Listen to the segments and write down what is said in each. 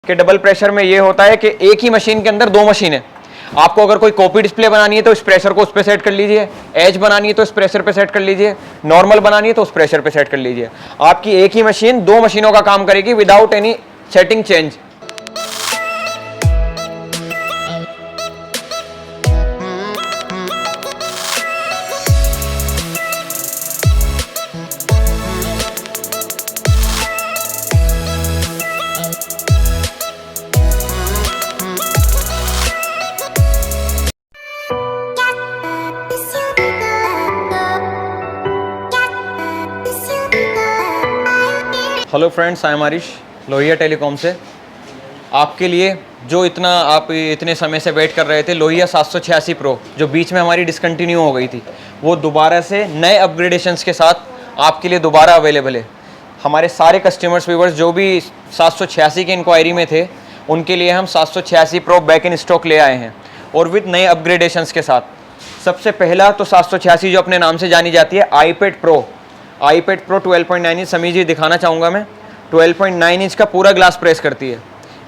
कि double pressure में ये होता है कि एक ही मशीन के अंदर दो मशीन है। आपको अगर कोई कॉपी डिस्प्ले बनानी है तो इस प्रेशर को उस पर सेट कर लीजिए, एज बनानी है तो इस प्रेशर पे सेट कर लीजिए, नॉर्मल बनानी है तो उस प्रेशर पे सेट कर लीजिए। आपकी एक ही मशीन दो मशीनों का काम करेगी without any setting change. Hello friends, I am Aarish Lohia telecom से। आपके लिए जो आप इतने समय से वेट कर रहे थे, लोहिया 786 प्रो जो बीच में हमारी डिसकंटिन्यू हो गई थी, वो दोबारा से नए अपग्रेडेशंस के साथ आपके लिए दोबारा अवेलेबल है। हमारे सारे कस्टमर्स व्यूवर्स जो भी 786 की इंक्वायरी में थे, उनके लिए हम 786 प्रो बैक इन स्टॉक ले आए हैं और विद नए अपग्रेडेशंस के साथ। सबसे पहला तो 786 जो अपने नाम से जानी जाती है आईपैड प्रो 12.9 इंच समीर जी दिखाना चाहूँगा मैं। 12.9 इंच का पूरा ग्लास प्रेस करती है।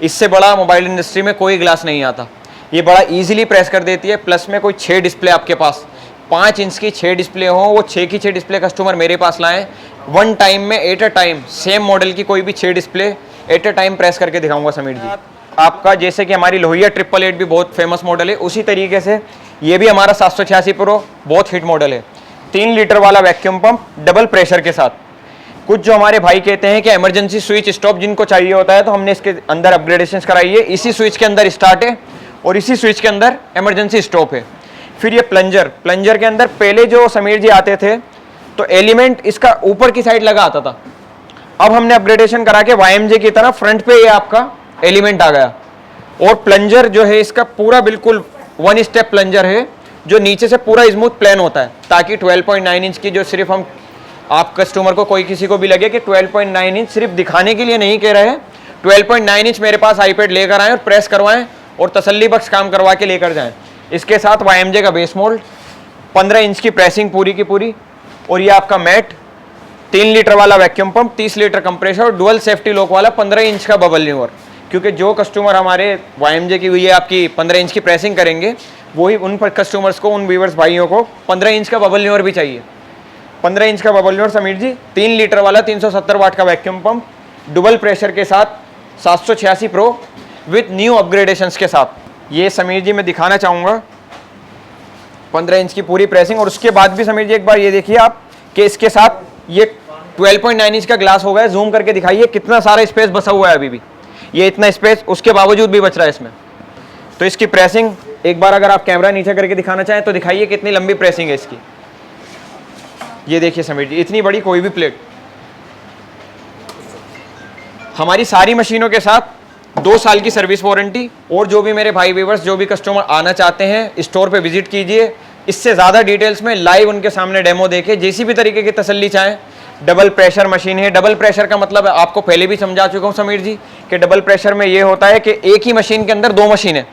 इससे बड़ा मोबाइल इंडस्ट्री में कोई ग्लास नहीं आता। ये बड़ा इजीली प्रेस कर देती है। प्लस में कोई 6 डिस्प्ले आपके पास 5 इंच की 6 डिस्प्ले हो, वो 6 की 6 डिस्प्ले कस्टमर मेरे पास लाएं। वन टाइम में at a time same model की कोई भी 6 display at a time press करके दिखाऊंगा समीर जी। आपका जैसे कि हमारी लोहिया 888 भी बहुत फेमस मॉडल है, उसी तरीके से ये भी हमारा 786 प्रो बहुत हिट मॉडल है। 3 लीटर वाला वैक्यूम पंप डबल प्रेशर के साथ। कुछ जो हमारे भाई कहते हैं कि इमरजेंसी स्विच स्टॉप जिनको चाहिए होता है, तो हमने इसके अंदर अपग्रेडेशंस कराई है। इसी स्विच के अंदर स्टार्ट है और इसी स्विच के अंदर इमरजेंसी स्टॉप है। फिर ये प्लंजर के अंदर पहले जो समीर जी आते थे तो एलिमेंट इसका ऊपर की साइड लगा आता था। अब हमने अपग्रेडेशन करा के YMJ की तरह फ्रंट पे ये आपका एलिमेंट आ गया। और प्लंजर जो है इसका पूरा बिल्कुल 1 स्टेप प्लंजर है जो नीचे से पूरा स्मूथ प्लेन होता है, ताकि 12.9 इंच की जो सिर्फ हम आप कस्टमर को कोई किसी को भी लगे कि 12.9 इंच सिर्फ दिखाने के लिए नहीं कह रहे हैं। 12.9 इंच मेरे पास आईपैड लेकर आएँ और प्रेस करवाएं और तसल्ली बख्श काम करवा के लेकर जाएं। इसके साथ YMJ का बेस मोल्ड, 15 इंच की प्रेसिंग पूरी की पूरी, और ये आपका मैट, 3 लीटर वाला वैक्यूम पंप, 30 लीटर कंप्रेसर और डुअल सेफ्टी लॉक वाला 15 इंच का बबल न्यूअर। क्योंकि जो कस्टमर हमारे YMJ की हुई है आपकी 15 इंच की प्रेसिंग करेंगे, वही उन पर कस्टमर्स को, उन व्यूवर्स भाइयों को 15 इंच का बबल न्यूअर भी चाहिए। 15 इंच का बबल न्यूअर समीर जी, 3 लीटर वाला 370 वाट का वैक्यूम पंप डुबल प्रेशर के साथ 786 प्रो विथ न्यू अपग्रेडेशंस के साथ। ये समीर जी मैं दिखाना चाहूँगा 15 इंच की पूरी प्रेसिंग। और उसके बाद भी समीर जी एक बार ये देखिए आप कि इसके साथ ये 12.9 इंच का ग्लास हो गया। जूम करके दिखाइए कितना सारा स्पेस बचा हुआ है। अभी भी ये इतना स्पेस उसके बावजूद भी बच रहा है इसमें। तो इसकी प्रेसिंग एक बार अगर आप कैमरा नीचे करके दिखाना चाहें तो दिखाइए कितनी लंबी प्रेसिंग है इसकी। ये देखिए समीर जी, इतनी बड़ी कोई भी प्लेट। हमारी सारी मशीनों के साथ 2 साल की सर्विस वारंटी। और जो भी मेरे भाई व्यूवर्स जो भी कस्टमर आना चाहते हैं, स्टोर पे विजिट कीजिए। इससे ज़्यादा डिटेल्स में लाइव उनके सामने डेमो देखे, जैसी भी तरीके की तसल्ली चाहें। डबल प्रेशर मशीन है। डबल प्रेशर का मतलब आपको पहले भी समझा चुका हूँ समीर जी कि डबल प्रेशर में ये होता है कि एक ही मशीन के अंदर दो मशीन है।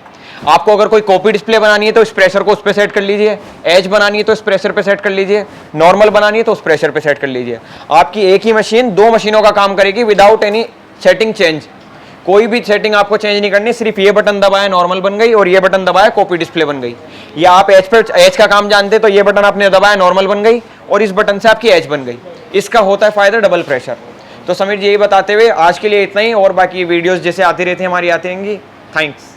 आपको अगर कोई कॉपी डिस्प्ले बनानी है तो इस प्रेशर को उस पर सेट कर लीजिए, एज बनानी है तो इस प्रेशर पे सेट कर लीजिए, नॉर्मल बनानी है तो उस प्रेशर पे सेट कर लीजिए। आपकी एक ही मशीन दो मशीनों का काम करेगी विदाउट एनी सेटिंग चेंज। कोई भी सेटिंग आपको चेंज नहीं करनी। सिर्फ ये बटन दबाया नॉर्मल बन गई और ये बटन दबाया कॉपी डिस्प्ले बन गई। या आप एज का काम जानते तो ये बटन आपने दबाया नॉर्मल बन गई और इस बटन से आपकी एज बन गई। इसका होता है फायदा डबल प्रेशर। तो समीर जी यही बताते हुए आज के लिए इतना ही, और बाकी वीडियोस जैसे आती रहती है हमारी आती रहेंगी। थैंक्स।